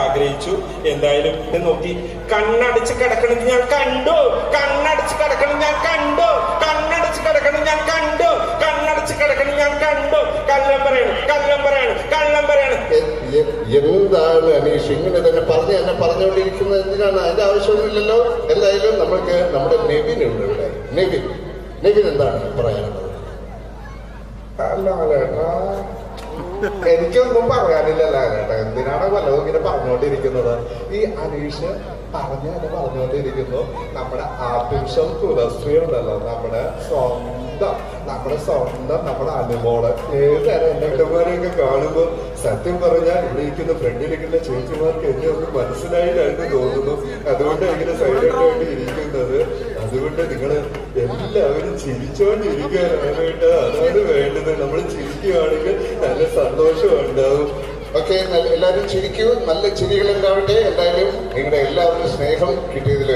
ആഗ്രഹിച്ചു. എന്തായാലും ഇത് നോക്കി കണ്ണടച്ച് കിടക്കണത് ഞാൻ കണ്ടു, കണ്ണടച്ച് കിടക്കണം ഞാൻ കണ്ടു, കണ്ണടച്ച് കിടക്കണം ഞാൻ കണ്ടു, കണ്ണടച്ച് കിടക്കണം ഞാൻ കണ്ടു. കള്ളം പറയണം, കള്ളം പറയണം, കള്ളം പറയണം. എന്താണ് അനീഷ് ഇങ്ങനെ തന്നെ പറഞ്ഞുകൊണ്ടിരിക്കുന്നത്? എന്തിനാണ്? അതിന്റെ ആവശ്യമൊന്നുമില്ലല്ലോ. എന്തായാലും നമുക്ക് നമ്മുടെ നെവിനുണ്ട് ഇവിടെ. നെവിൻ എന്താണ് പറയാനുള്ളത്? എനിക്കൊന്നും പറയാനില്ല ലാലേട്ടാ. എന്തിനാണ് വല്ലതും ഇങ്ങനെ പറഞ്ഞുകൊണ്ടിരിക്കുന്നത്? ഈ അനീഷ് പറഞ്ഞുകൊണ്ടിരിക്കുന്നു. നമ്മുടെ ആർട്ടിഫിഷ്യൽ തുളസി ഉണ്ടല്ലോ, നമ്മുടെ സ്വന്തം നമ്മുടെ അനുമോള്. ഏതായാലും എന്റെ വീട്ടുകാരെയൊക്കെ കാണുമ്പോൾ സത്യം പറഞ്ഞാൽ ഇവിടെ ഇരിക്കുന്ന ഫ്രണ്ടിലിരിക്കുന്ന ചേച്ചിമാർക്ക് എന്നെ ഒന്ന് മനസ്സിലായിട്ടായിട്ട് തോന്നുന്നു. അതുകൊണ്ട് ഇങ്ങനെ സൈലന്റ് ആയിട്ട് ഇരിക്കുന്നത്. അതുകൊണ്ട് നിങ്ങൾ എല്ലാവരും ചിരിച്ചോണ്ടിരിക്കാനായിട്ട് അതാണ് വേണ്ടത്. നമ്മൾ ചിരിക്കുകയാണെങ്കിൽ നല്ല സന്തോഷം ഉണ്ടാവും. ഓക്കെ, എല്ലാവരും ചിരിക്കൂ, നല്ല ചിരികൾ ഉണ്ടാവട്ടെ. എന്തായാലും നിങ്ങളുടെ എല്ലാവരുടെയും സ്നേഹം കിട്ടിയതിൽ